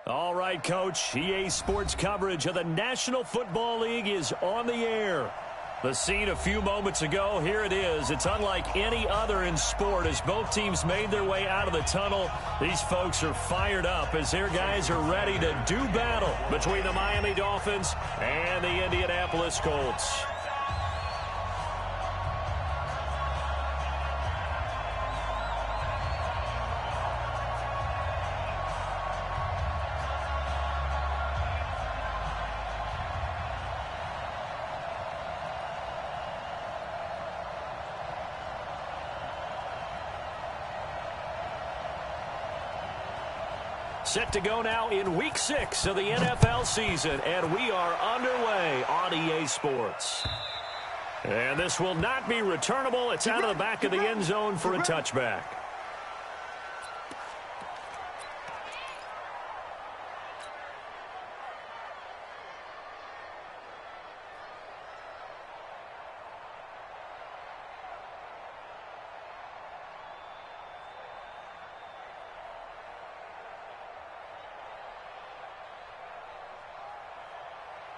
All right, Coach. EA Sports coverage of the National Football League is on the air. The scene a few moments ago, here it is. It's unlike any other in sport as both teams made their way out of the tunnel. These folks are fired up as their guys are ready to do battle between the Miami Dolphins and the Indianapolis Colts. Set to go now in Week 6 of the NFL season, and we are underway on EA Sports. And this will not be returnable. It's out of the back of the end zone for a touchback.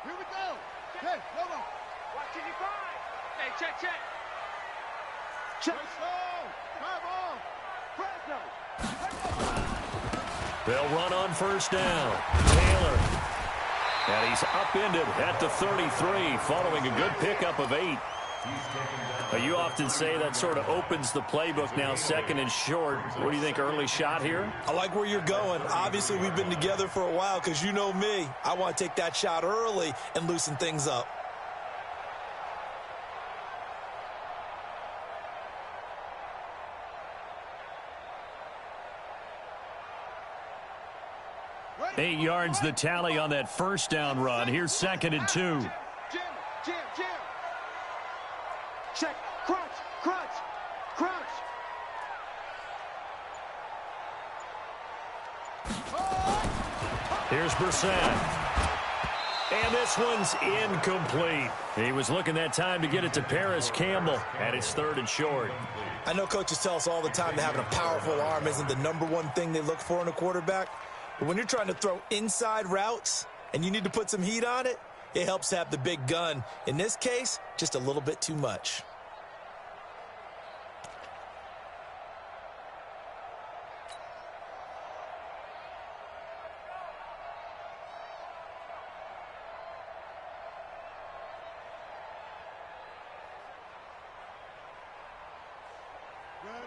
Here we go. Okay, go on. Watch it, you find. Hey, check. Check. Come on. They'll run on first down. Taylor. And he's upended at the 33 following a good pickup of 8. You often say that sort of opens the playbook now, second and short. What do you think, early shot here? I like where you're going. Obviously, we've been together for a while because you know me. I want to take that shot early and loosen things up. Ready? 8 yards the tally on that first down run. Here's 2nd and 2. Jam. Check. Crunch. Here's Brissett. And this one's incomplete. He was looking that time to get it to Paris Campbell, and it's 3rd and short. I know coaches tell us all the time that having a powerful arm isn't the #1 thing they look for in a quarterback. But when you're trying to throw inside routes and you need to put some heat on it, it helps to have the big gun. In this case, just a little bit too much.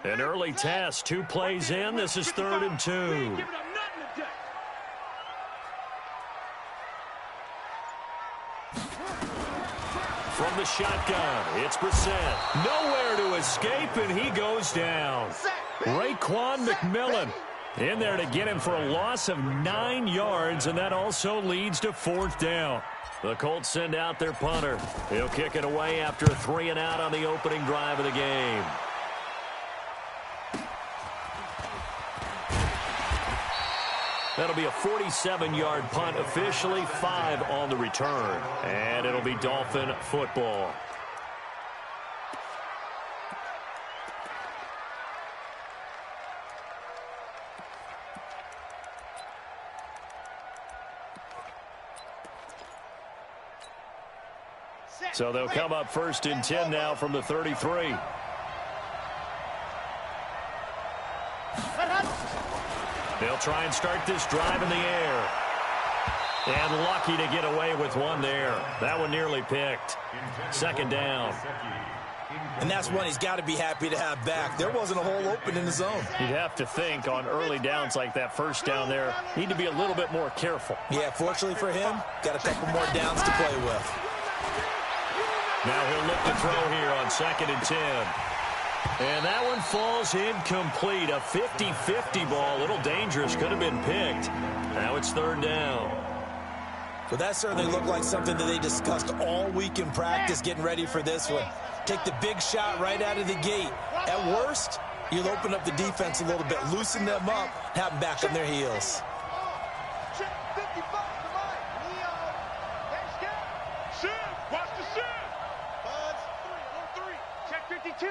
An early test, 2 plays in. This is 3rd and 2. From the shotgun, it's Brissett. Nowhere to escape, and he goes down. Raekwon McMillan in there to get him for a loss of 9 yards, and that also leads to 4th down. The Colts send out their punter. He'll kick it away after a 3 and out on the opening drive of the game. That'll be a 47-yard punt, officially 5 on the return. And it'll be Dolphin football. So they'll come up 1st and 10 now from the 33. They'll try and start this drive in the air. And lucky to get away with one there. That one nearly picked. 2nd down. And that's one he's got to be happy to have back. There wasn't a hole open in the zone. You'd have to think on early downs like that first down there, need to be a little bit more careful. Yeah, fortunately for him, got a couple more downs to play with. Now he'll look to throw here on 2nd and 10. And that one falls incomplete. A 50-50 ball. A little dangerous. Could have been picked. Now it's 3rd down. So that certainly looked like something that they discussed all week in practice getting ready for this one. Take the big shot right out of the gate. At worst, you'll open up the defense a little bit, loosen them up, have them back on their heels. Watch the sim. Buzz, 3. Check 52.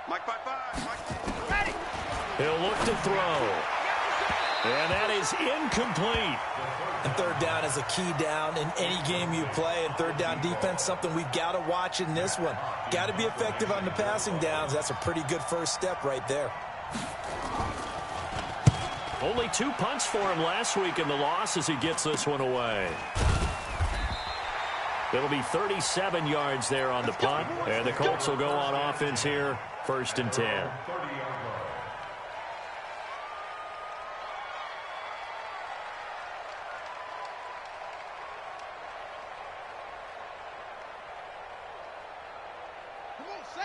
Mike by 5. Mike. Ready. He'll look to throw. And that is incomplete. And third down is a key down in any game you play. And third down defense, something we've got to watch in this one. Got to be effective on the passing downs. That's a pretty good first step right there. Only 2 punts for him last week in the loss as he gets this one away. It'll be 37 yards there on the punt. And the Colts will go on offense here, 1st and 10.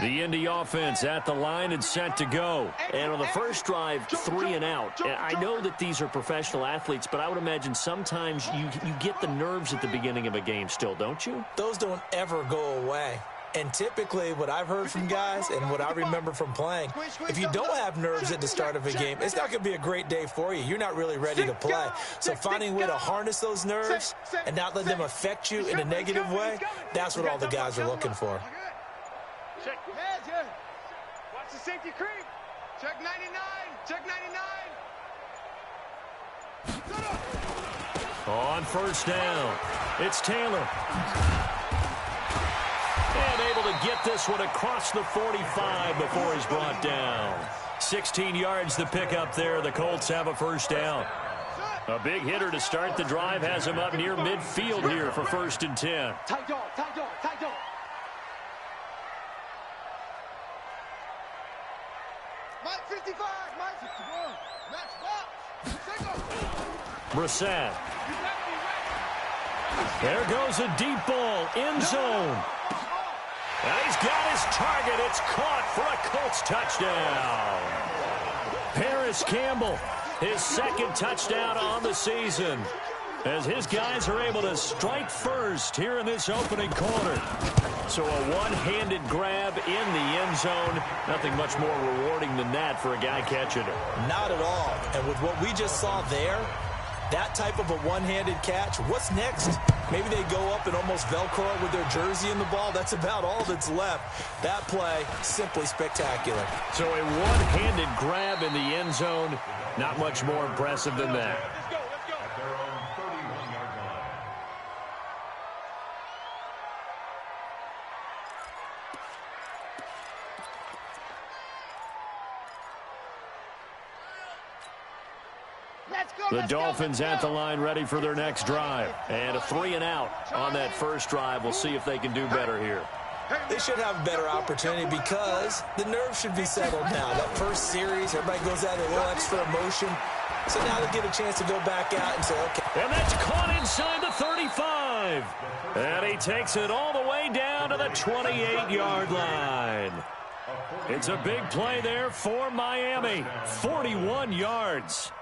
The Indy offense at the line and set to go. And on the first drive, 3 and out. And I know that these are professional athletes, but I would imagine sometimes you get the nerves at the beginning of a game still, don't you? Those don't ever go away. And typically what I've heard from guys and what I remember from playing, if you don't have nerves at the start of a game, it's not going to be a great day for you. You're not really ready to play. So finding a way to harness those nerves and not let them affect you in a negative way, that's what all the guys are looking for. Check. Watch the safety creep. Check 99. Check 99. On first down, it's Taylor. And able to get this one across the 45 before he's brought down. 16 yards to pick up there. The Colts have a first down. A big hitter to start the drive has him up near midfield here for 1st and 10. Tight dog, tight dog, tight dog. Mike 55, Mike 51. Match box. Single. Brissett. There goes a deep ball, end zone. And he's got his target. It's caught for a Colts touchdown. Paris Campbell, his 2nd touchdown on the season, as his guys are able to strike first here in this opening quarter. So a one-handed grab in the end zone. Nothing much more rewarding than that for a guy catching it. Not at all. And with what we just saw there, that type of a one-handed catch, what's next? Maybe they go up and almost Velcro it with their jersey in the ball. That's about all that's left. That play, simply spectacular. So a one-handed grab in the end zone, not much more impressive than that. The Dolphins at the line ready for their next drive. And a 3 and out on that first drive. We'll see if they can do better here. They should have a better opportunity because the nerves should be settled now. That first series, everybody goes out with a little extra emotion. So now they get a chance to go back out and say, okay. And that's caught inside the 35. And he takes it all the way down to the 28-yard line. It's a big play there for Miami. 41 yards.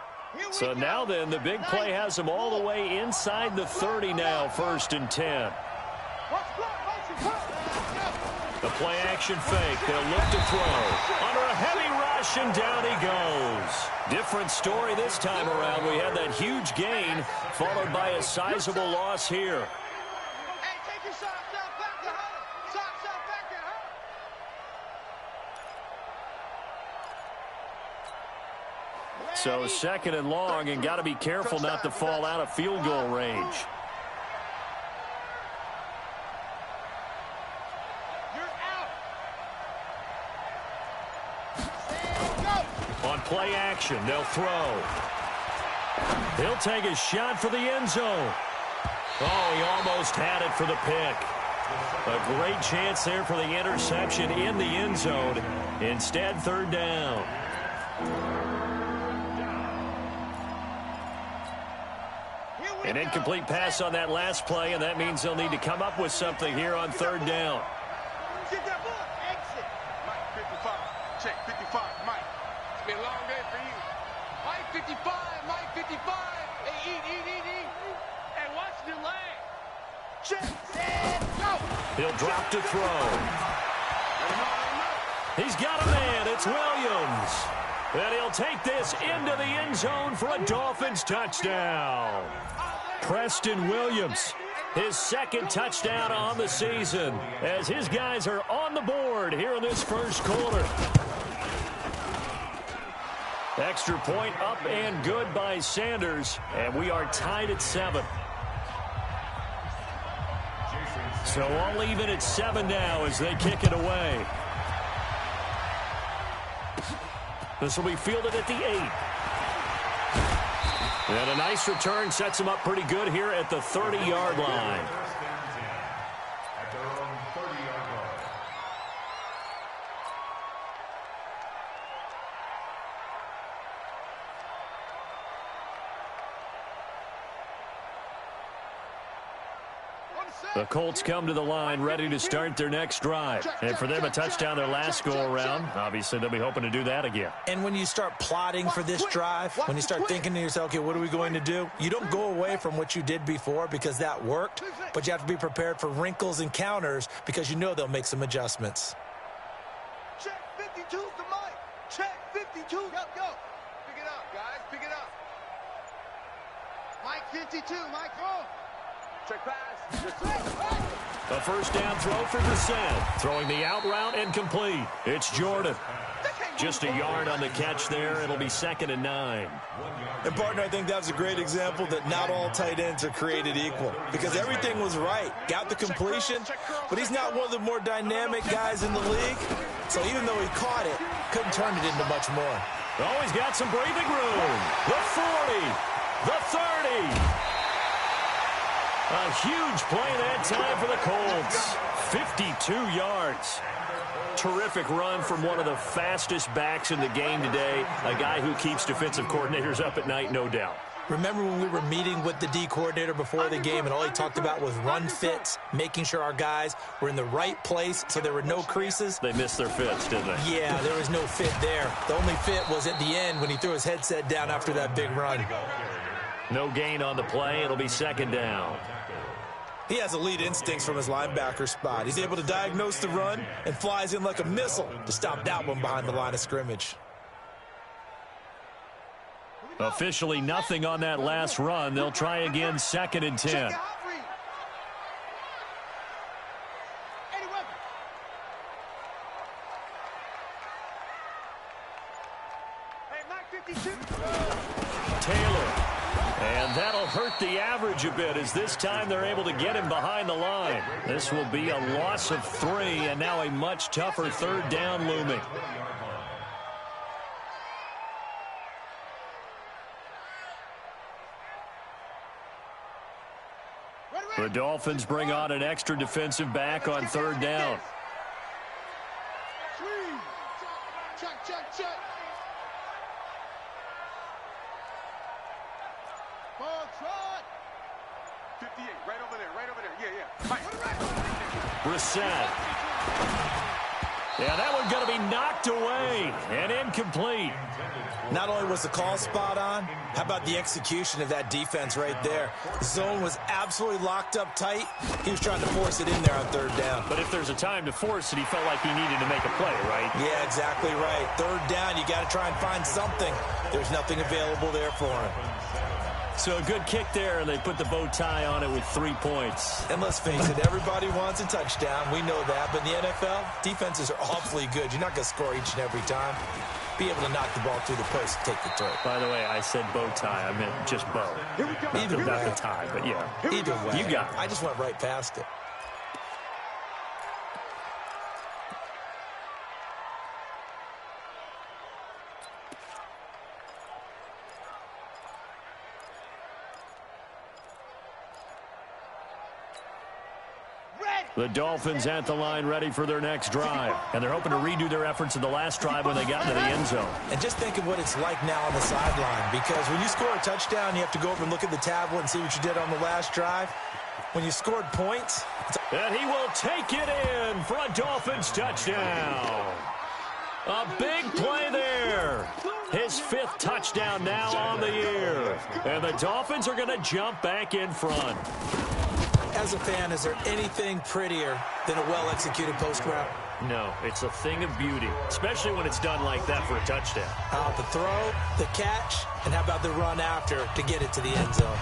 So now then, the big play has them all the way inside the 30 now, 1st and 10. The play action fake. They'll look to throw. Under a heavy rush, and down he goes. Different story this time around. We had that huge gain, followed by a sizable loss here. So 2nd and long, and got to be careful not to fall out of field goal range. On play action, they'll throw. He'll take a shot for the end zone. Oh, he almost had it for the pick. A great chance there for the interception in the end zone. Instead, 3rd down. An incomplete pass on that last play, and that means they'll need to come up with something here on 3rd down. Get that ball. Exit. Mike 55. Check 55. Mike. It's been a long day for you. Mike 55. Mike 55. Hey, eat. Hey, watch the leg. Check. Set. Go. He'll drop to throw. He's got a man. It's Williams. And he'll take this into the end zone for a Dolphins touchdown. Preston Williams, his 2nd touchdown on the season, as his guys are on the board here in this first quarter. Extra point up and good by Sanders, and we are tied at 7. So all even at 7 now as they kick it away. This will be fielded at the 8. And a nice return sets him up pretty good here at the 30-yard line. The Colts come to the line ready to start their next drive. And for them, a touchdown their last go-around. Obviously, they'll be hoping to do that again. And when you start plotting for this drive, when you start thinking to yourself, okay, what are we going to do? You don't go away from what you did before because that worked, but you have to be prepared for wrinkles and counters because you know they'll make some adjustments. Check 52's the mic. Check 52. Go. Pick it up, guys. Pick it up. Mike 52. Mike throw. Check pass. A first down throw for Brissett. Throwing the out route and complete. It's Jordan. Just a yard on the catch there. It'll be 2nd and 9. And, partner, I think that's a great example that not all tight ends are created equal because everything was right. Got the completion, but he's not one of the more dynamic guys in the league. So even though he caught it, couldn't turn it into much more. Oh, he's got some breathing room. The 40. The 30. A huge play that time for the Colts. 52 yards. Terrific run from one of the fastest backs in the game today. A guy who keeps defensive coordinators up at night, no doubt. Remember when we were meeting with the D coordinator before the game and all he talked about was run fits, making sure our guys were in the right place so there were no creases? They missed their fits, didn't they? Yeah, there was no fit there. The only fit was at the end when he threw his headset down after that big run. No gain on the play. It'll be 2nd down. He has elite instincts from his linebacker spot. He's able to diagnose the run and flies in like a missile to stop that one behind the line of scrimmage. Officially nothing on that last run. They'll try again, 2nd and 10. Taylor. And that'll hurt the average a bit as this time they're able to get him behind the line. This will be a loss of 3 and now a much tougher 3rd down looming. The Dolphins bring on an extra defensive back on 3rd down. Check. Ball trot. 58, right over there. Yeah. Mike. Brissett. Yeah, that one's going to be knocked away and incomplete. Not only was the call spot on, how about the execution of that defense right there? The zone was absolutely locked up tight. He was trying to force it in there on 3rd down. But if there's a time to force it, he felt like he needed to make a play, right? Yeah, exactly right. 3rd down, you got to try and find something. There's nothing available there for him. So a good kick there, and they put the bow tie on it with 3 points. And let's face it, everybody wants a touchdown. We know that. But in the NFL, defenses are awfully good. You're not going to score each and every time. Be able to knock the ball through the post and take the throw. By the way, I said bow tie. I meant just bow. Either way. Not the tie, but yeah. Either way. You got it. I just went right past it. The Dolphins at the line ready for their next drive. And they're hoping to redo their efforts in the last drive when they got into the end zone. And just think of what it's like now on the sideline. Because when you score a touchdown, you have to go over and look at the tablet and see what you did on the last drive. When you scored points. And he will take it in for a Dolphins touchdown. A big play there. His 5th touchdown now on the year. And the Dolphins are going to jump back in front. As a fan, is there anything prettier than a well-executed post route? No, it's a thing of beauty, especially when it's done like that for a touchdown. How about the throw, the catch, and how about the run after to get it to the end zone?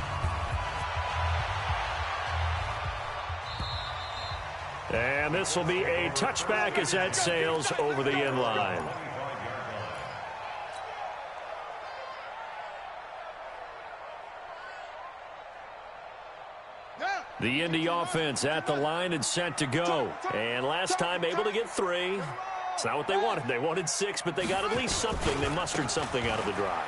And this will be a touchback as that sails over the end line. The Indy offense at the line and set to go. And last time able to get 3. It's not what they wanted. They wanted 6, but they got at least something. They mustered something out of the drive.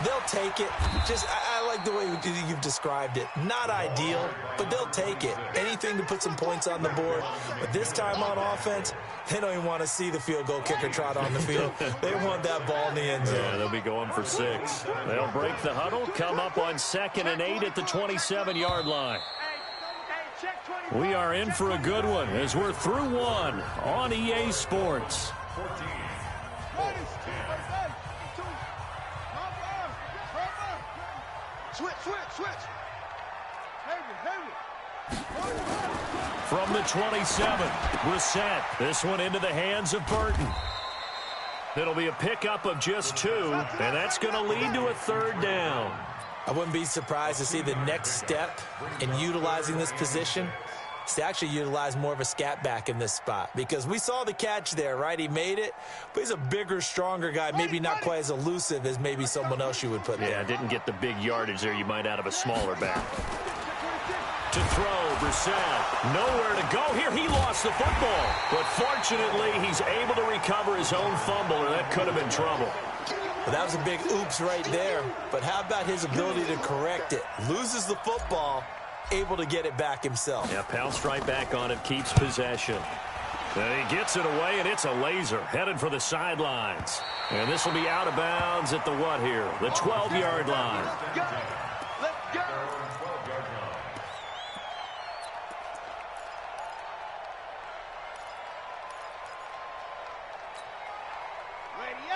They'll take it. I like the way you've described it. Not ideal, but they'll take it. Anything to put some points on the board. But this time on offense, they don't even want to see the field goal kicker trot on the field. They want that ball in the end zone. Yeah, they'll be going for 6. They'll break the huddle, come up on 2nd and 8 at the 27-yard line. We are in for a good one as we're through 1 on EA Sports. Switch. From the 27, Brissett. This one into the hands of Burton. It'll be a pickup of just 2, and that's going to lead to a 3rd down. I wouldn't be surprised to see the next step in utilizing this position is to actually utilize more of a scat back in this spot, because we saw the catch there, right? He made it, but he's a bigger, stronger guy, maybe not quite as elusive as maybe someone else you would put there. Yeah, didn't get the big yardage there you might out of a smaller back. To throw, Brissett. Nowhere to go here. He lost the football, but fortunately he's able to recover his own fumble, or that could have been trouble. Well, that was a big oops right there, but how about his ability to correct it? Loses the football, able to get it back himself. Yeah, pounced right back on it, keeps possession. And he gets it away, and it's a laser headed for the sidelines. And this will be out of bounds at the what here? The 12-yard line. Let's go.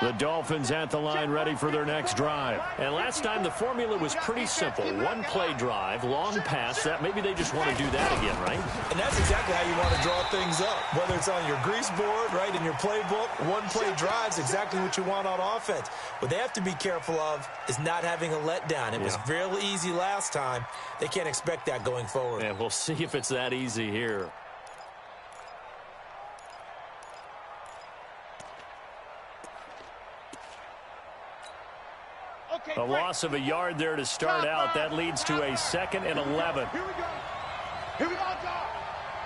The Dolphins at the line ready for their next drive. And last time the formula was pretty simple. 1-play drive, long pass. That maybe they just want to do that again, right? And that's exactly how you want to draw things up. Whether it's on your grease board, right, in your playbook, 1-play drive's exactly what you want on offense. What they have to be careful of is not having a letdown. It was real easy last time. They can't expect that going forward. And we'll see if it's that easy here. A loss of a yard there to start out. That leads to a 2nd and 11. Here we go. Here we go, dog.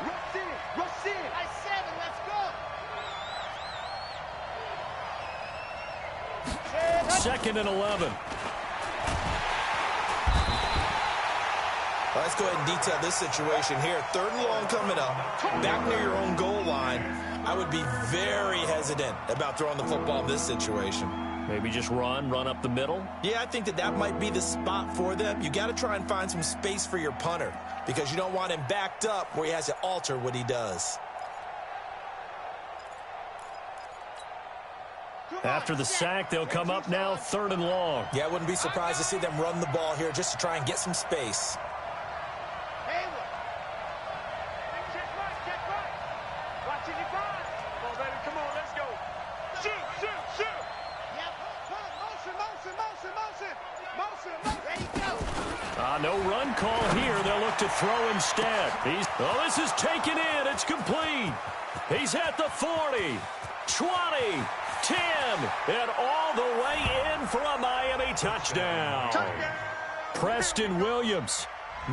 Rush in. Rush in. I 7. Let's go. 2nd and 11. Let's go ahead and detail this situation here. 3rd and long coming up. Back near your own goal line. I would be very hesitant about throwing the football in this situation. Maybe just run up the middle? Yeah, I think that might be the spot for them. You got to try and find some space for your punter because you don't want him backed up where he has to alter what he does. After the sack, they'll come up now 3rd and long. Yeah, I wouldn't be surprised to see them run the ball here just to try and get some space. No run call here. They'll look to throw instead. This is taken in. It's complete. He's at the 40, 20, 10, and all the way in for a Miami touchdown. Preston Williams,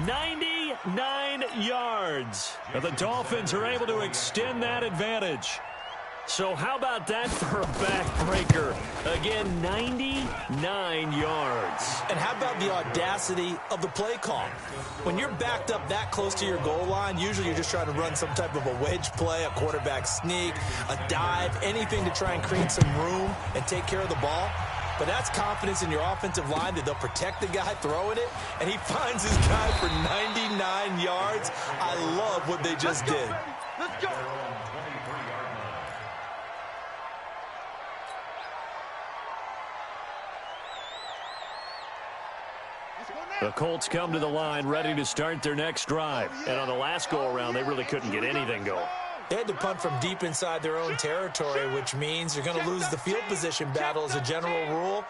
99 yards. And the Dolphins are able to extend that advantage. So how about that for a backbreaker? Again, 99 yards. And how about the audacity of the play call? When you're backed up that close to your goal line, usually you're just trying to run some type of a wedge play, a quarterback sneak, a dive, anything to try and create some room and take care of the ball. But that's confidence in your offensive line that they'll protect the guy throwing it, and he finds his guy for 99 yards. I love what they just did. Let's go. The Colts come to the line ready to start their next drive. And on the last go-around, they really couldn't get anything going. They had to punt from deep inside their own territory, which means you're going to lose the field position battle as a general rule.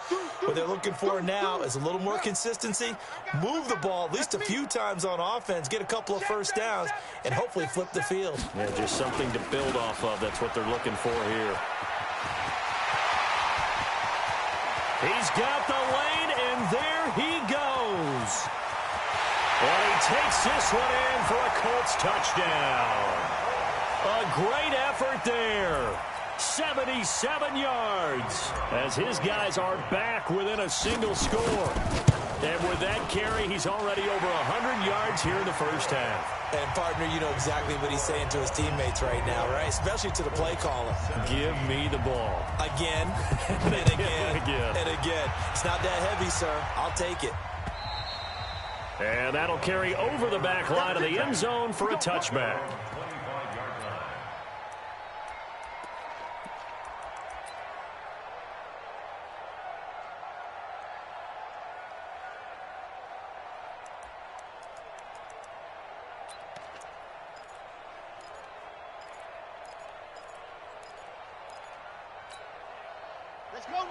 What they're looking for now is a little more consistency, move the ball at least a few times on offense, get a couple of first downs, and hopefully flip the field. Yeah, just something to build off of. That's what they're looking for here. He's got the lane, and there he goes. And he takes this one in for a Colts touchdown. A great effort there. 77 yards as his guys are back within a single score. And with that carry, he's already over 100 yards here in the first half. And, partner, you know exactly what he's saying to his teammates right now, right? Especially to the play caller. Give me the ball. Again, and again, and again. It's not that heavy, sir. I'll take it. And that'll carry over the back line of the end zone for a touchback.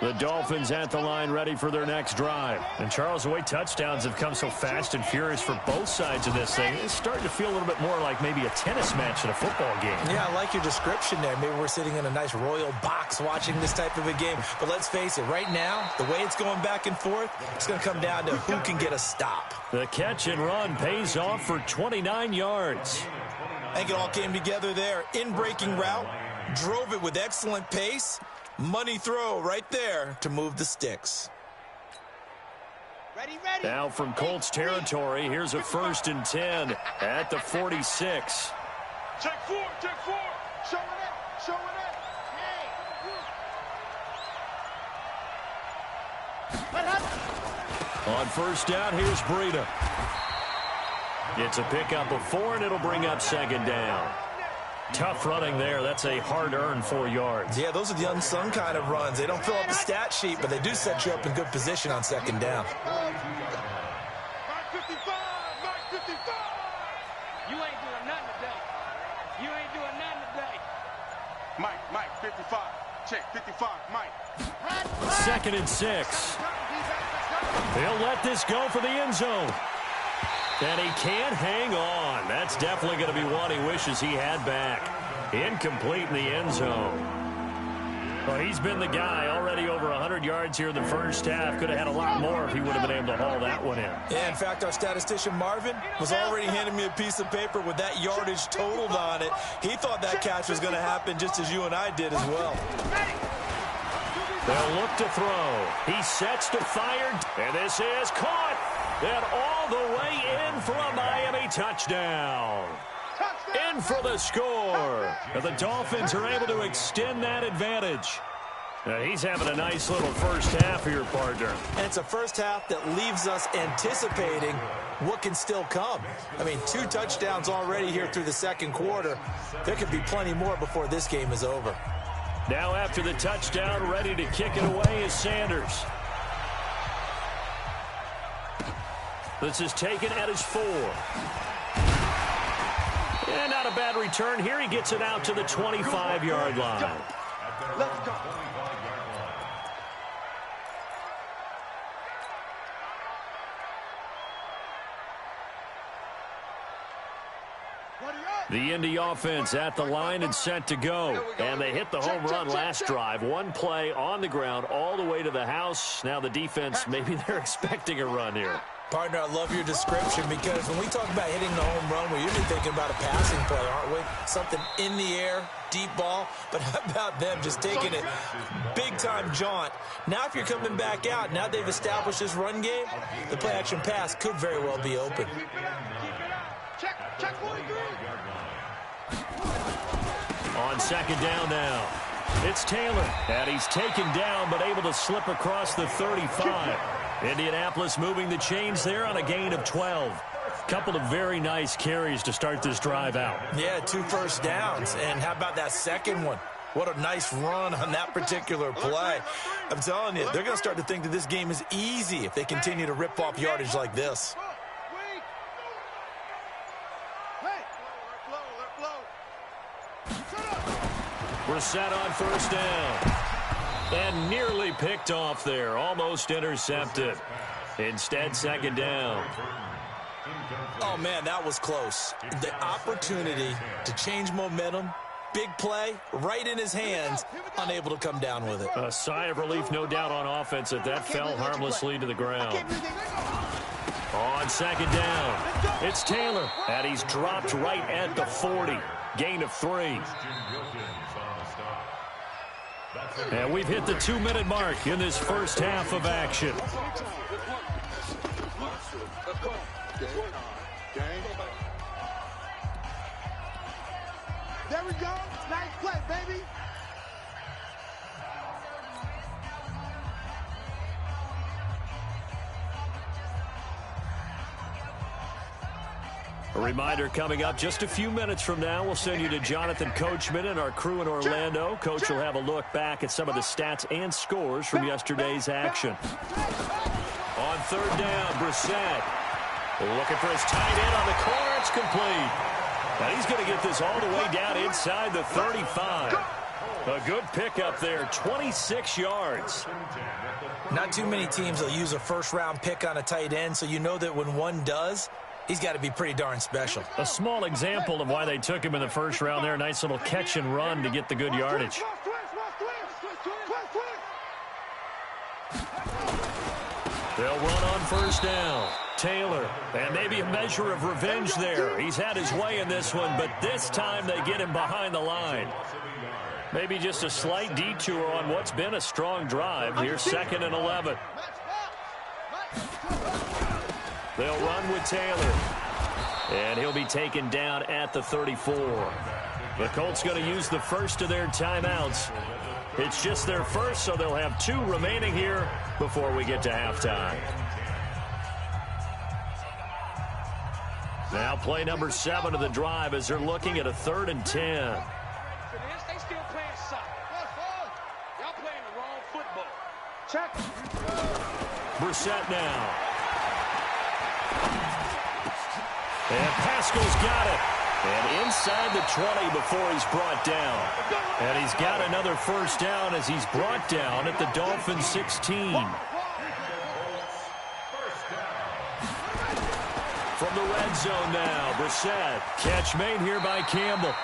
The Dolphins at the line ready for their next drive. And Charles, the way touchdowns have come so fast and furious for both sides of this thing, it's starting to feel a little bit more like maybe a tennis match in a football game. Yeah, I like your description there. Maybe we're sitting in a nice royal box watching this type of a game. But let's face it, right now, the way it's going back and forth, it's going to come down to who can get a stop. The catch and run pays off for 29 yards. I think it all came together there. In-breaking route, drove it with excellent pace. Money throw right there to move the sticks. Ready. Now from Colts territory, here's a 1st and 10 at the 46. Check four. Showing it. Hey. On 1st down, here's Breida. It's a pickup of 4, and it'll bring up 2nd down. Tough running there. That's a hard-earned 4 yards. Yeah, those are the unsung kind of runs. They don't fill up the stat sheet, but they do set you up in good position on 2nd down. Mark 55. You ain't doing nothing today. Mike, 55. Check, 55, Mike. 2nd and 6. They'll let this go for the end zone. And he can't hang on. That's definitely going to be one he wishes he had back. Incomplete in the end zone. Well, he's been the guy already over 100 yards here in the first half. Could have had a lot more if he would have been able to haul that one in. Yeah, in fact, our statistician Marvin was already handing me a piece of paper with that yardage totaled on it. He thought that catch was going to happen just as you and I did as well. They'll look to throw. He sets to fire, and this is caught. And all the way in for a Miami touchdown. In for the score. And the Dolphins are able to extend that advantage. Now he's having a nice little first half here, partner. And it's a first half that leaves us anticipating what can still come. I mean, 2 touchdowns already here through the 2nd quarter. There could be plenty more before this game is over. Now after the touchdown, ready to kick it away is Sanders. This is taken at his 4. And not a bad return here. He gets it out to the 25-yard line. Let's go. The Indy offense at the line and set to go. And they hit the home run last drive. 1 play on the ground all the way to the house. Now the defense, maybe they're expecting a run here. Partner, I love your description because when we talk about hitting the home run, we're usually thinking about a passing play, aren't we? Something in the air, deep ball. But how about them just taking it big-time jaunt? Now if you're coming back out, now they've established this run game, the play-action pass could very well be open. Check 43. On 2nd down now, it's Taylor. And he's taken down but able to slip across the 35. Indianapolis moving the chains there on a gain of 12. Couple of very nice carries to start this drive out. Yeah, 2 first downs. And how about that second one? What a nice run on that particular play. I'm telling you, they're going to start to think that this game is easy if they continue to rip off yardage like this. We're set on 1st down. And nearly picked off there. Almost intercepted. Instead, 2nd down. Oh, man, that was close. The opportunity to change momentum, big play, right in his hands, unable to come down with it. A sigh of relief, no doubt, on offense that fell harmlessly to the ground. On second down, it's Taylor, and he's dropped right at the 40. Gain of 3. And we've hit the 2-minute mark in this first half of action. There we go. Nice play, baby. A reminder coming up just a few minutes from now. We'll send you to Jonathan Coachman and our crew in Orlando. Coach will have a look back at some of the stats and scores from yesterday's action. On third down, Brissett looking for his tight end on the corner. It's complete. And he's going to get this all the way down inside the 35. A good pickup there, 26 yards. Not too many teams will use a first-round pick on a tight end, so you know that when one does, he's got to be pretty darn special. A small example of why they took him in the first round there. Nice little catch and run to get the good yardage. They'll run on first down. Taylor, and maybe a measure of revenge there. He's had his way in this one, but this time they get him behind the line. Maybe just a slight detour on what's been a strong drive. Here's 2nd and 11. They'll run with Taylor, and he'll be taken down at the 34. The Colts going to use the first of their timeouts. It's just their first, so they'll have 2 remaining here before we get to halftime. Now play number 7 of the drive as they're looking at a 3rd and 10. They still playing soccer. Y'all playing the wrong football. Check. Brissett now. And Pascal's got it. And inside the 20 before he's brought down. And he's got another first down as he's brought down at the Dolphins 16. From the red zone now, Brissett. Catch made here by Campbell.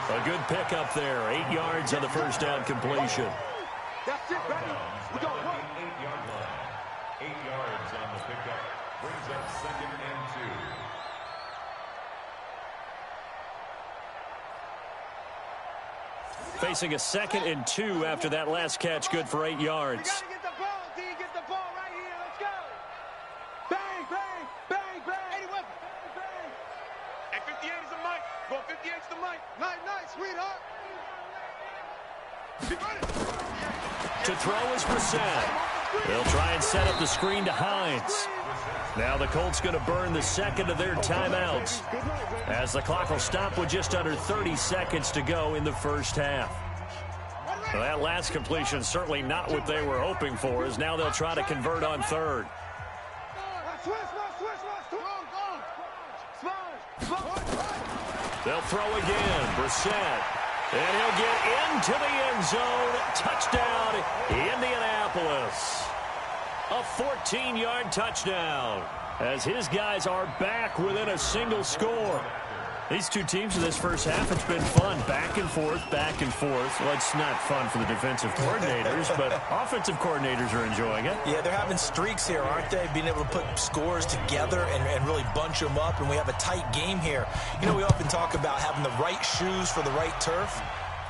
A good pickup there. 8 yards on the first down completion. That's it, baby. We got 1. 8 yards on the pickup. Brings up 2nd and 2. Facing a 2nd and 2 after that last catch. Good for 8 yards. We got to get the ball, D. Get the ball right here. Let's go. Bang, bang, bang, bang. 81. Bang. And 58 is the mic. Go 58 is the mic. Night, night, sweetheart. To throw is Brissett. They'll try and set up the screen to Hines. Now the Colts going to burn the 2nd of their timeouts as the clock will stop with just under 30 seconds to go in the first half. Well, that last completion certainly not what they were hoping for, as now they'll try to convert on 3rd. They'll throw again. Brissett. And he'll get into the end zone. Touchdown, Indianapolis. A 14-yard touchdown as his guys are back within a single score. These 2 teams in this first half, it's been fun. Back and forth, back and forth. Well, it's not fun for the defensive coordinators, but offensive coordinators are enjoying it. Yeah, they're having streaks here, aren't they? Being able to put scores together and really bunch them up, and we have a tight game here. You know, we often talk about having the right shoes for the right turf.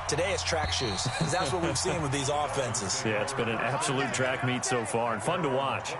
Today it's track shoes, because that's what we've seen with these offenses. Yeah, it's been an absolute track meet so far, and fun to watch.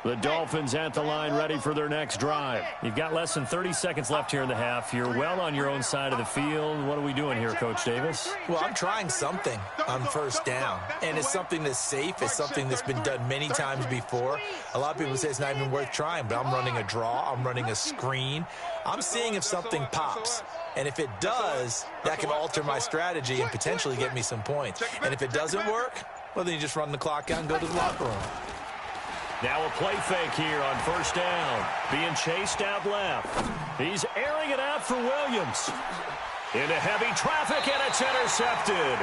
The Dolphins at the line, ready for their next drive. You've got less than 30 seconds left here in the half. You're well on your own side of the field. What are we doing here, Coach Davis? Well, I'm trying something on first down, and it's something that's safe. It's something that's been done many times before. A lot of people say it's not even worth trying, but I'm running a draw. I'm running a screen. I'm seeing if something pops. And if it does, that can alter my strategy and potentially get me some points. And if it doesn't work, well, then you just run the clock out and go to the locker room. Now a play fake here on first down. Being chased out left. He's airing it out for Williams. Into heavy traffic, and it's intercepted.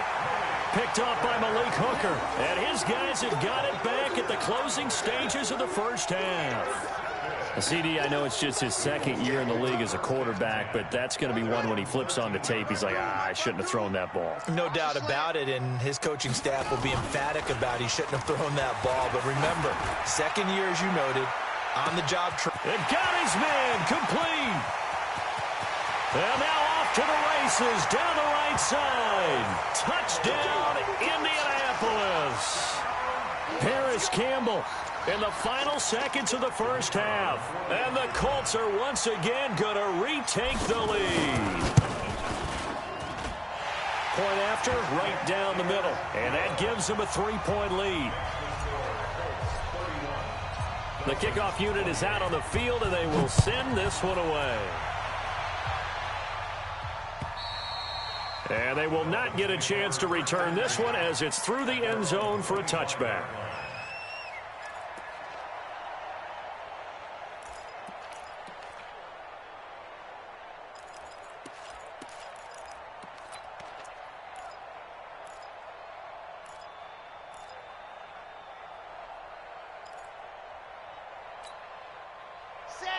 Picked off by Malik Hooker. And his guys have got it back at the closing stages of the first half. CD, I know it's just his second year in the league as a quarterback, but that's going to be one when he flips on the tape. He's like, I shouldn't have thrown that ball. No doubt about it, and his coaching staff will be emphatic about he shouldn't have thrown that ball. But remember, second year, as you noted, on the job. It got his man complete. And now off to the races down the right side. Touchdown, Indianapolis. Paris Campbell in the final seconds of the first half. And the Colts are once again going to retake the lead. Point after, right down the middle. And that gives them a 3-point lead. The kickoff unit is out on the field, and they will send this one away. And they will not get a chance to return this one as it's through the end zone for a touchback.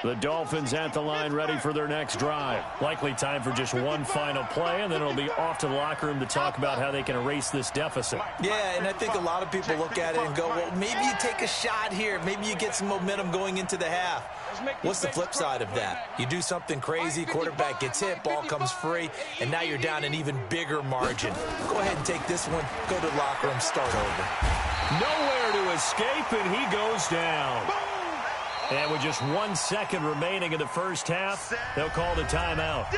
The Dolphins at the line ready for their next drive. Likely time for just one final play, and then it'll be off to the locker room to talk about how they can erase this deficit. Yeah, and I think a lot of people look at it and go, well, maybe you take a shot here. Maybe you get some momentum going into the half. What's the flip side of that? You do something crazy, quarterback gets hit, ball comes free, and now you're down an even bigger margin. Go ahead and take this one, go to the locker room, start over. Nowhere to escape, and he goes down. And with just 1 second remaining in the first half, they'll call the timeout.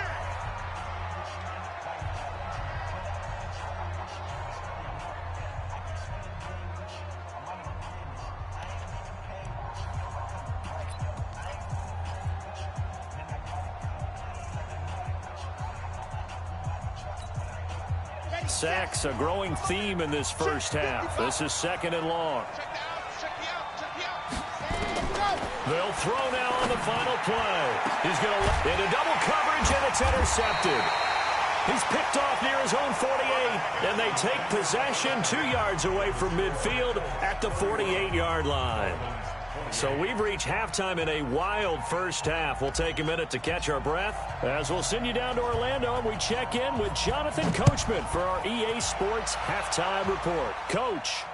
Sacks, a growing theme in this first half. This is 2nd and long. They'll throw now on the final play. He's going to into double coverage, and it's intercepted. He's picked off near his own 48, and they take possession 2 yards away from midfield at the 48-yard line. So we've reached halftime in a wild first half. We'll take a minute to catch our breath as we'll send you down to Orlando, and we check in with Jonathan Coachman for our EA Sports Halftime Report. Coach,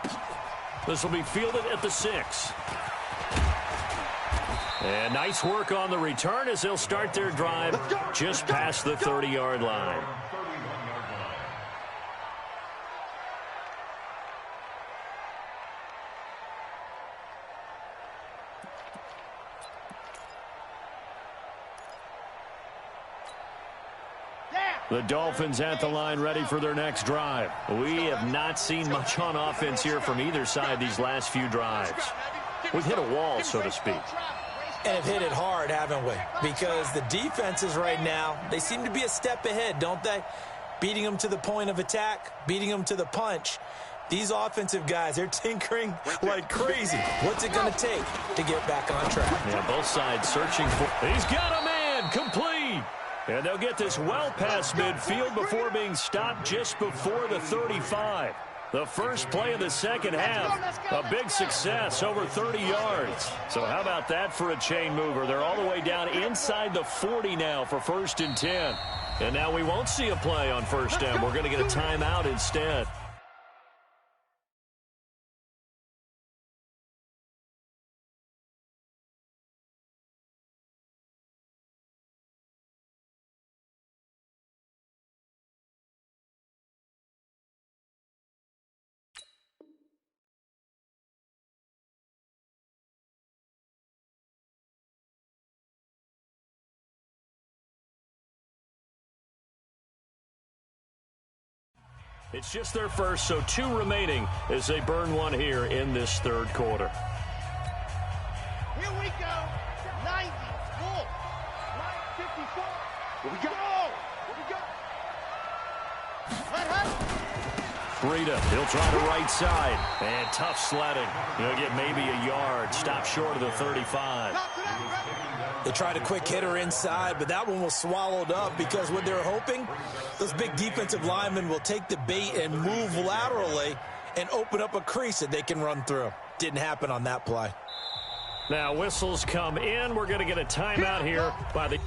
this will be fielded at the 6. And nice work on the return as they'll start their drive just past the 30-yard line. The Dolphins at the line ready for their next drive. We have not seen much on offense here from either side these last few drives. We've hit a wall, so to speak. And have hit it hard, haven't we? Because the defenses right now, they seem to be a step ahead, don't they? Beating them to the point of attack, beating them to the punch. These offensive guys, they're tinkering like crazy. What's it going to take to get back on track? Yeah, both sides searching for... He's got a man, complete. And they'll get this well past midfield before being stopped just before the 35. The first play of the second half, a big success, over 30 yards. So how about that for a chain mover? They're all the way down inside the 40 now for 1st and 10. And now we won't see a play on 1st down. We're going to get a timeout instead. It's just their first, so 2 remaining as they burn one here in this 3rd quarter. Here we go. 90. Full. 54. Here we go. Here we go. Breida, he'll try the right side. And tough sledding. He'll get maybe a yard. Stop short of the 35. They tried a quick hitter inside, but that one was swallowed up because what they're hoping, those big defensive linemen will take the bait and move laterally and open up a crease that they can run through. Didn't happen on that play. Now whistles come in. We're going to get a timeout here by the...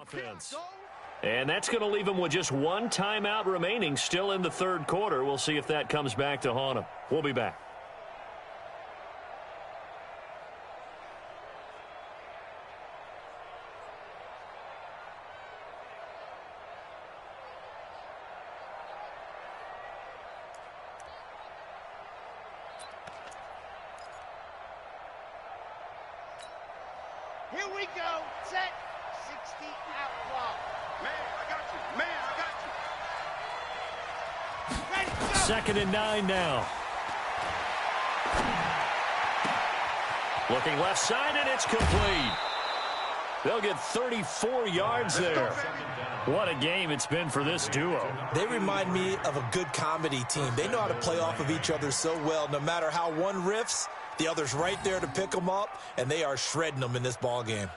offense. And that's going to leave him with just one timeout remaining still in the third quarter. We'll see if that comes back to haunt him. We'll be back. Here we go. Set. 60 outlaw. Man, I got you. Man, I got you. Ready, go. 2nd and 9 now. Looking left side, and it's complete. They'll get 34 yards there. What a game it's been for this duo. They remind me of a good comedy team. They know how to play off of each other so well. No matter how one riffs, the other's right there to pick them up, and they are shredding them in this ball game.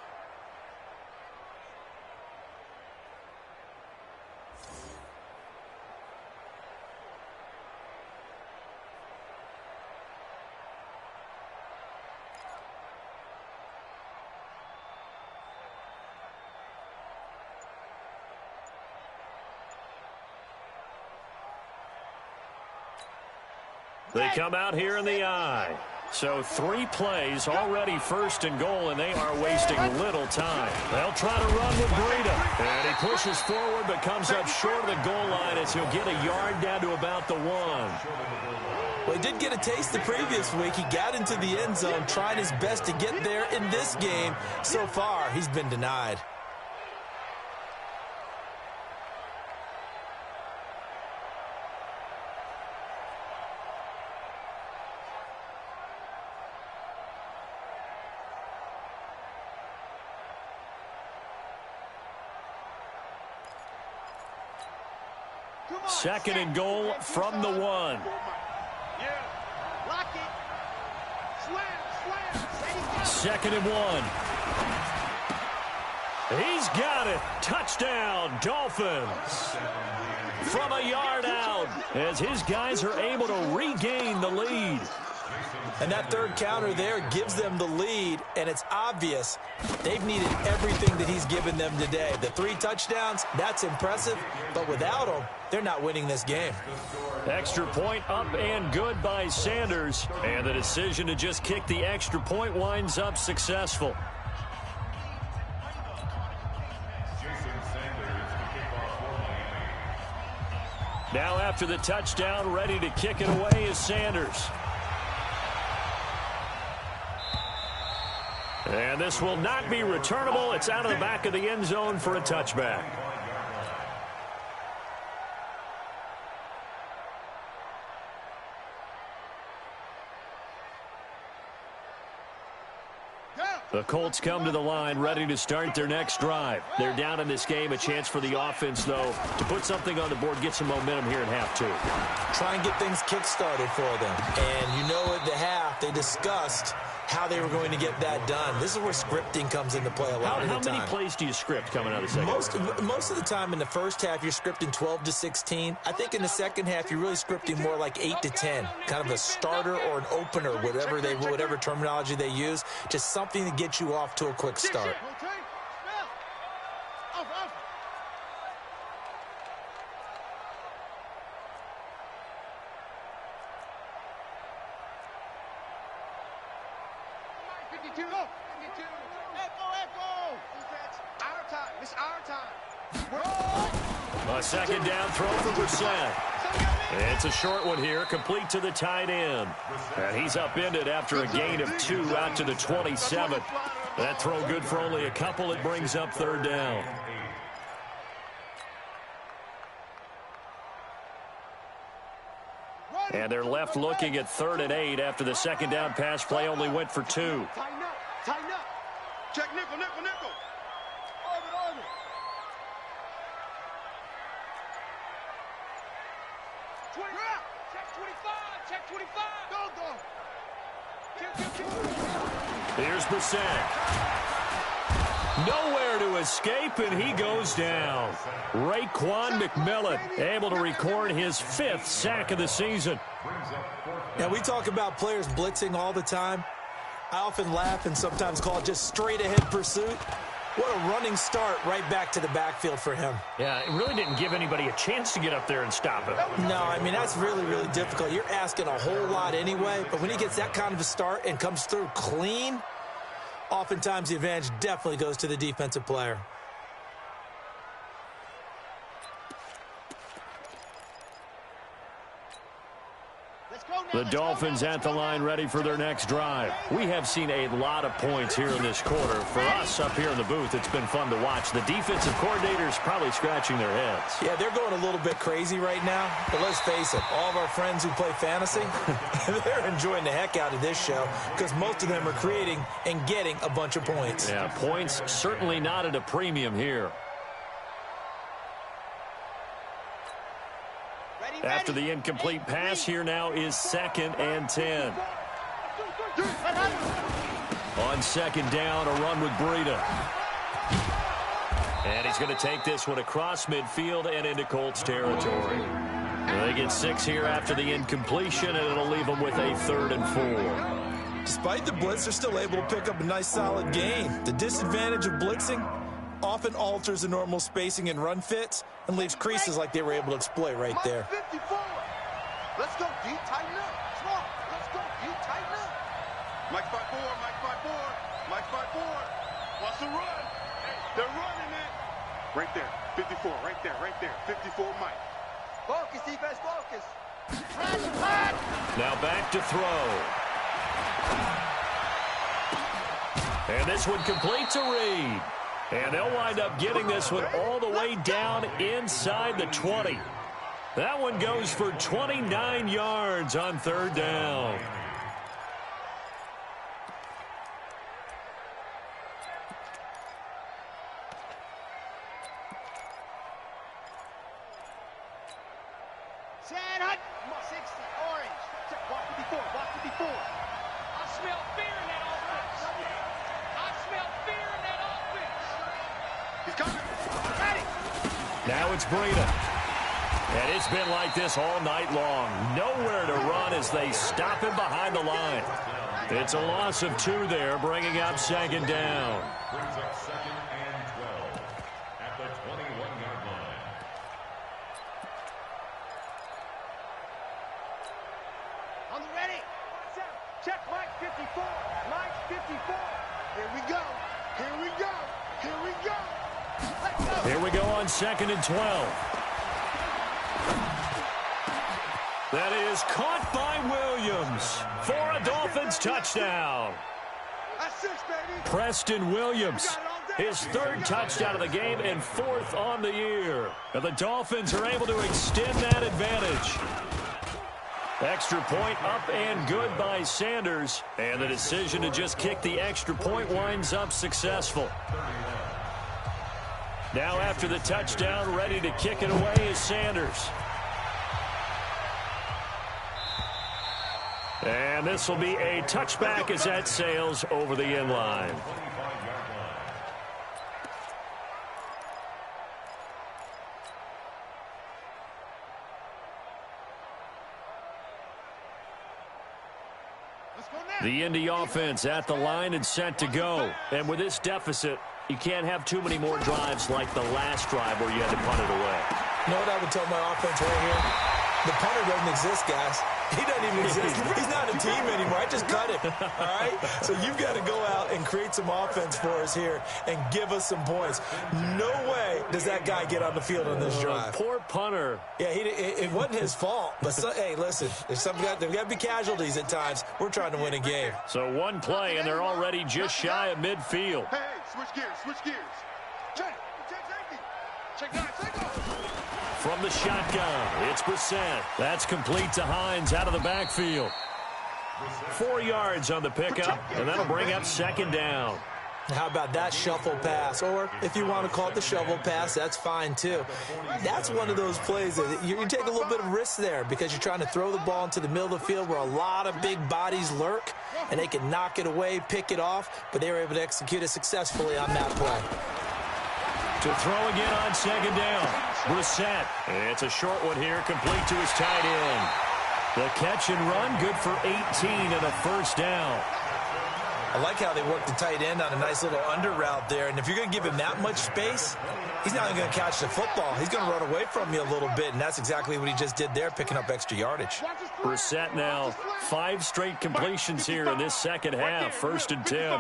They come out here in the eye. So 3 plays, already 1st and goal, and they are wasting little time. They'll try to run with Breida. And he pushes forward but comes up short of the goal line as he'll get a yard down to about the 1. Well, he did get a taste the previous week. He got into the end zone, trying his best to get there in this game. So far, he's been denied. Second and goal from the 1. Yeah. Lock it. Slam. 2nd and 1. He's got it. Touchdown, Dolphins. From a yard out as his guys are able to regain the lead. And that third counter there gives them the lead, and it's obvious they've needed everything that he's given them today. The 3 touchdowns, that's impressive, but without him, they're not winning this game. Extra point up and good by Sanders, and the decision to just kick the extra point winds up successful. Now after the touchdown, ready to kick it away is Sanders. And this will not be returnable. It's out of the back of the end zone for a touchback. The Colts come to the line ready to start their next drive. They're down in this game. A chance for the offense, though, to put something on the board, get some momentum here in half 2. Try and get things kick-started for them. And you know at the half, they discussed how they were going to get that done. This is where scripting comes into play a lot of the time. How many plays do you script coming out of the second half? Most of the time in the first half, you're scripting 12 to 16. I think in the second half, you're really scripting more like 8 to 10. Kind of a starter or an opener, whatever terminology they use. Just something to get you off to a quick start. 52. Go. 52. Echo. Defense. Our time. It's our time. A second down throw for Brissett. It's a short one here, complete to the tight end. And he's upended after a gain of 2 out to the 27. That throw good for only a couple. It brings up third down. And they're left looking at 3rd and 8 after the second down pass play only went for 2. Tighten up. Check nickel. Orbit. 20. Check 25. Go. Here's Brissett. Nowhere to escape, and he goes down. Raekwon McMillan able to record his 5th sack of the season. Now, we talk about players blitzing all the time. I often laugh and sometimes call it just straight-ahead pursuit. What a running start right back to the backfield for him. Yeah, it really didn't give anybody a chance to get up there and stop him. No, I mean, that's really, really difficult. You're asking a whole lot anyway, but when he gets that kind of a start and comes through clean, oftentimes the advantage definitely goes to the defensive player. The Dolphins at the line ready for their next drive. We have seen a lot of points here in this quarter. For us up here in the booth, it's been fun to watch. The defensive coordinators probably scratching their heads. Yeah, they're going a little bit crazy right now. But let's face it, all of our friends who play fantasy, they're enjoying the heck out of this show because most of them are creating and getting a bunch of points. Yeah, points certainly not at a premium here. After the incomplete pass, here now is 2nd and 10. On second down, a run with Breida. And he's going to take this one across midfield and into Colts territory. They get 6 here after the incompletion, and it'll leave them with a 3rd and 4. Despite the blitz, they're still able to pick up a nice solid gain. The disadvantage of blitzing often alters the normal spacing and run fits and leaves creases like they were able to exploit right there. 54. Let's go, D. Tighten up. Come on. Let's go, D. Tighten up. Mike 5-4. Wants to run. They're running it. Right there. 54. Right there. 54, Mike. Focus, defense, focus. Now back to throw. And this one complete to Reed. And they'll wind up getting this one all the way down inside the 20. That one goes for 29 yards on 3rd down. Sad Hut. 60, orange. Walk 54. I smell fear in that offense. He's coming. Ready. Now it's Breida. And it's been like this all night long. Nowhere to run as they stop him behind the line. It's a loss of 2 there, bringing up 2nd down. Brings up 2nd and 12 at the 21-yard line. On the ready. Check Mike 54. Mike 54. Here we go. Let's go. Here we go on 2nd and 12. That is caught by Williams for a Dolphins touchdown. That's 6, baby. Preston Williams, his 3rd touchdown of the game and 4th on the year. And the Dolphins are able to extend that advantage. Extra point up and good by Sanders. And the decision to just kick the extra point winds up successful. Now after the touchdown, ready to kick it away is Sanders. And this will be a touchback as that sails over the end line. The Indy offense at the line and set to go. And with this deficit, you can't have too many more drives like the last drive where you had to punt it away. You know what I would tell my offense right here? The punter doesn't exist, guys. He doesn't even exist. He's not a team anymore. I just cut him, all right? So you've got to go out and create some offense for us here and give us some points. No way does that guy get on the field on this drive. Poor punter. Yeah, it wasn't his fault. But, hey, listen, there's got to be casualties at times. We're trying to win a game. So one play, and they're already just shy of midfield. Hey, switch gears, switch gears. Check nine. From the shotgun, it's Brissett. That's complete to Hines out of the backfield. 4 yards on the pickup, and that'll bring up second down. How about that shuffle pass? Or if you want to call it the shovel pass, that's fine too. That's one of those plays that you take a little bit of risk there because you're trying to throw the ball into the middle of the field where a lot of big bodies lurk, and they can knock it away, pick it off, but they were able to execute it successfully on that play. To throw again on second down. Brissett. It's a short one here, complete to his tight end. The catch and run, good for 18 and a first down. I like how they work the tight end on a nice little under route there. And if you're going to give him that much space, he's not going to catch the football. He's going to run away from you a little bit, and that's exactly what he just did there, picking up extra yardage. Brissett now 5 straight completions here in this second half. 1st and 10. Hey,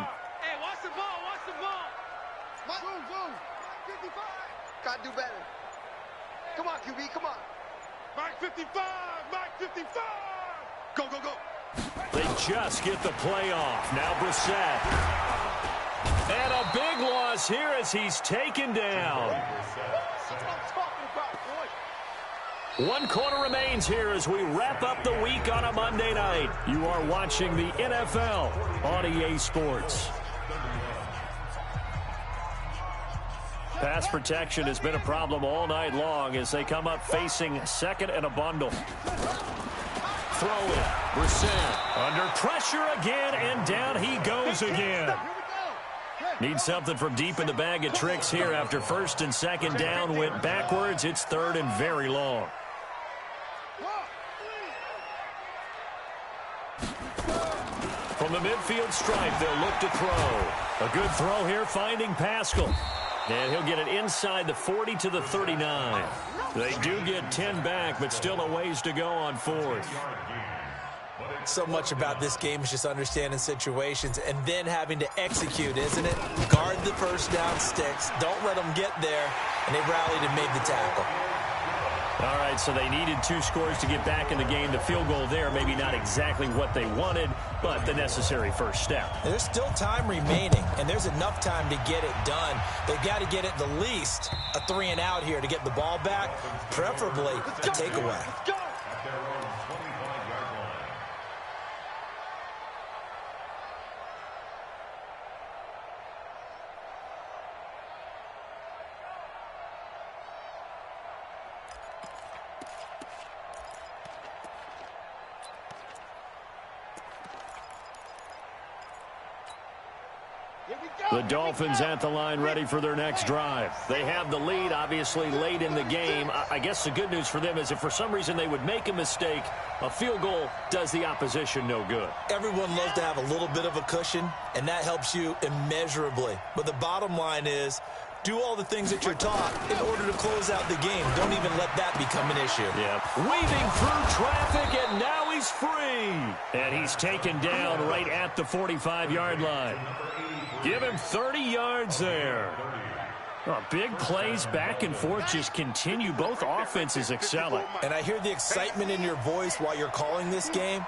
watch the ball, watch the ball. Boom. 55. Gotta do better. Come on, QB, come on. Mike 55, Mike 55. Go. They just get the play off. Now Brissett. And a big loss here as he's taken down. That's what I'm talking about, boy. 1 quarter remains here as we wrap up the week on a Monday night. You are watching the NFL on EA Sports. Pass protection has been a problem all night long as they come up facing second and a bundle. Throw it. Brissett under pressure again, and down he goes again. Need something from deep in the bag of tricks here after 1st and 2nd down went backwards. It's 3rd and very long. From the midfield stripe, they'll look to throw. A good throw here, finding Pascal. And he'll get it inside the 40 to the 39. They do get 10 back, but still a ways to go on 4th. So much about this game is just understanding situations and then having to execute, isn't it? Guard the first down sticks. Don't let them get there. And they rallied and made the tackle. All right, so they needed 2 scores to get back in the game. The field goal there, maybe not exactly what they wanted, but the necessary first step. And there's still time remaining, and there's enough time to get it done. They've got to get at the least a 3 and out here to get the ball back, preferably a takeaway. The Dolphins at the line ready for their next drive. They have the lead, obviously, late in the game. I guess the good news for them is if for some reason they would make a mistake, a field goal does the opposition no good. Everyone loves to have a little bit of a cushion, and that helps you immeasurably. But the bottom line is, do all the things that you're taught in order to close out the game. Don't even let that become an issue. Yeah. Weaving through traffic, and now he's free. And he's taken down right at the 45-yard line. Give him 30 yards there. Oh, big plays back and forth just continue. Both offenses excelling. And I hear the excitement in your voice while you're calling this game.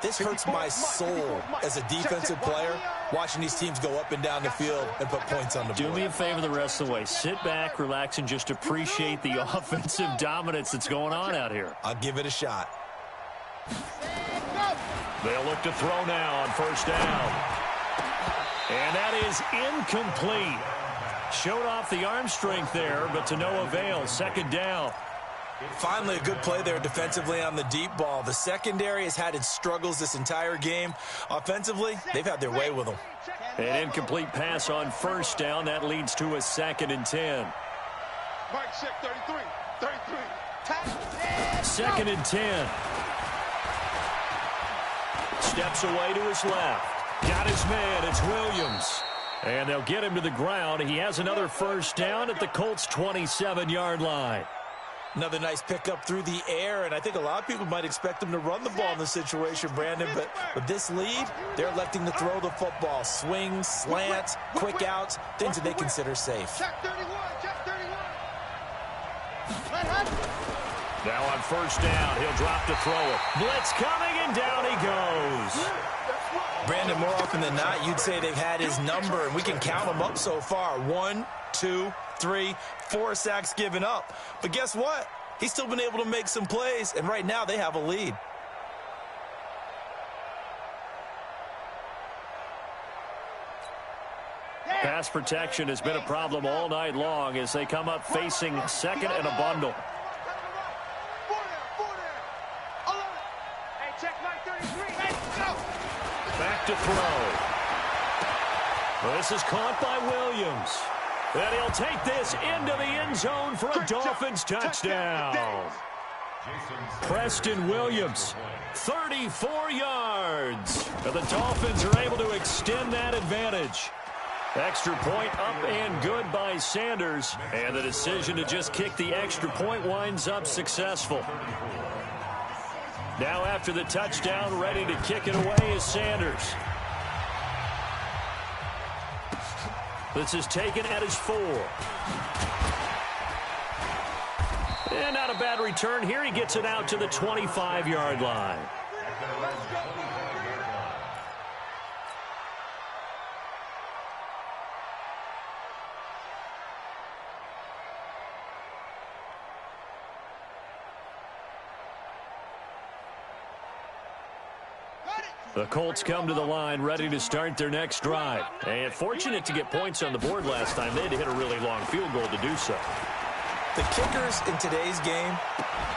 This hurts my soul as a defensive player, watching these teams go up and down the field and put points on the board. Do me a favor the rest of the way. Sit back, relax, and just appreciate the offensive dominance that's going on out here. I'll give it a shot. They'll look to throw now on 1st down. And that is incomplete. Showed off the arm strength there, but to no avail. 2nd down. Finally, a good play there defensively on the deep ball. The secondary has had its struggles this entire game. Offensively, they've had their way with them. An incomplete pass on 1st down. That leads to a 2nd and 10. Mike, check 33. 33. 2nd and 10. Steps away to his left. Got his man. It's Williams. And they'll get him to the ground. He has another 1st down at the Colts' 27-yard line. Another nice pickup through the air, and I think a lot of people might expect him to run the ball in this situation, Brandon, but with this lead, they're electing to throw the football. Swings, slants, quick outs, things that they consider safe. Check 31, check 31. Now on first down, he'll drop to throw it. Blitz coming, and down he goes. Brandon, more often than not, you'd say they've had his number, and we can count them up so far. 1, 2, 3, 4 sacks given up. But guess what? He's still been able to make some plays, and right now they have a lead. Pass protection has been a problem all night long as they come up facing second and a bundle. Back to throw. This is caught by Williams. And he'll take this into the end zone for a Dolphins touchdown. Preston Williams, 34 yards. And the Dolphins are able to extend that advantage. Extra point up and good by Sanders. And the decision to just kick the extra point winds up successful. Now after the touchdown, ready to kick it away is Sanders. This is taken at his 4. And not a bad return here. He gets it out to the 25-yard line. The Colts come to the line ready to start their next drive. And fortunate to get points on the board last time. They had to hit a really long field goal to do so. The kickers in today's game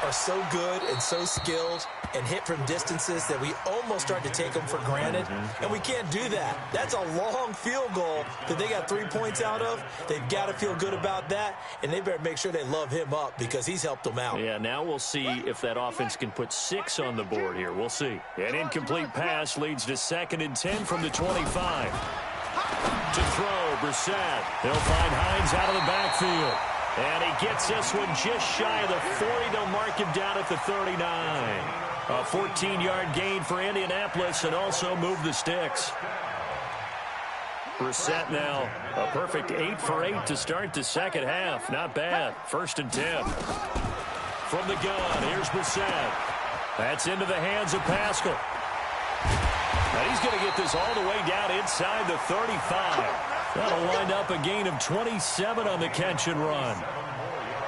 are so good and so skilled and hit from distances that we almost start to take them for granted. And we can't do that. That's a long field goal that they got 3 points out of. They've got to feel good about that, and they better make sure they love him up because he's helped them out. Yeah, now we'll see if that offense can put 6 on the board here. We'll see. An incomplete pass leads to 2nd and 10 from the 25. To throw, Brissett. He'll find Hines out of the backfield. And he gets this one just shy of the 40. They'll mark him down at the 39. A 14-yard gain for Indianapolis and also move the sticks. Brissett now a perfect 8 for 8 to start the second half. Not bad. 1st and 10. From the gun, here's Brissett. That's into the hands of Pascal. And he's going to get this all the way down inside the 35. That'll wind up a gain of 27 on the catch and run.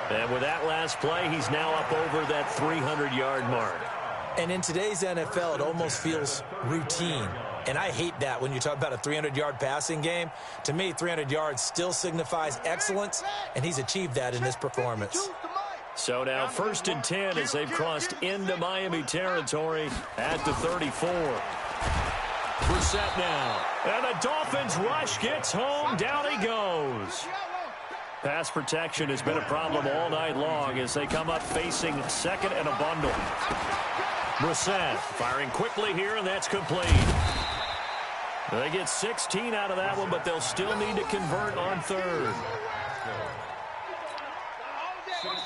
And with that last play, he's now up over that 300-yard mark. And in today's NFL, it almost feels routine. And I hate that when you talk about a 300-yard passing game. To me, 300 yards still signifies excellence, and he's achieved that in this performance. So now 1st and 10 as they've crossed into Miami territory at the 34. Brissett now. And the Dolphins rush gets home. Down he goes. Pass protection has been a problem all night long as they come up facing second and a bundle. Brissett firing quickly here, and that's complete. They get 16 out of that one, but they'll still need to convert on 3rd.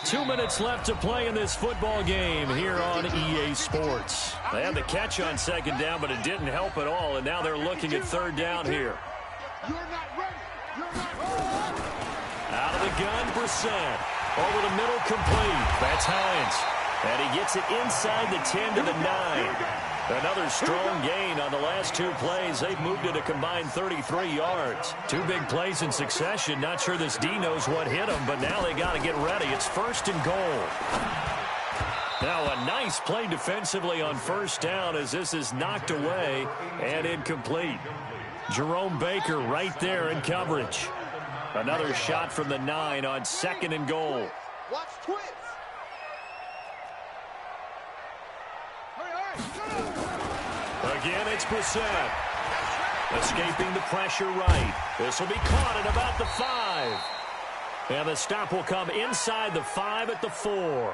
2 minutes left to play in this football game here on EA Sports. They had the catch on 2nd down, but it didn't help at all, and now they're looking at 3rd down here. Out of the gun, Brissett. Over the middle, complete. That's Hines. And he gets it inside the 10 to the 9. Another strong gain on the last 2 plays. They've moved it a combined 33 yards. 2 big plays in succession. Not sure this D knows what hit him, but now they got to get ready. It's 1st and goal. Now a nice play defensively on 1st down as this is knocked away and incomplete. Jerome Baker right there in coverage. Another shot from the 9 on 2nd and goal. Watch twist. Again, it's Brissett. Escaping the pressure right. This will be caught at about the 5. And the stop will come inside the 5 at the 4.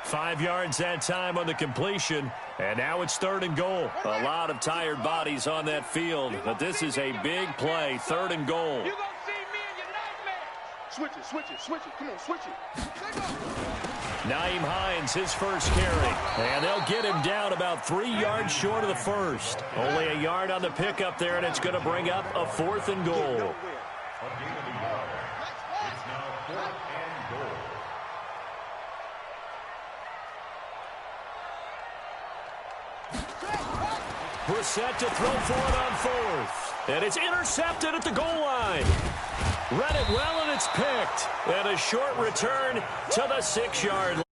5 yards that time on the completion. And now it's 3rd and goal. A lot of tired bodies on that field. But this is a big play. 3rd and goal. You gonna see me in your nightmare. Switch it, switch it, switch it. Come on, switch it. Nyheim Hines, his first carry. And they'll get him down about 3 yards short of the first. Only a yard on the pickup there, and it's going to bring up a 4th and goal. Brissett to throw for it on 4th. And it's intercepted at the goal line. Read it well, and it's picked. And a short return to the 6-yard line.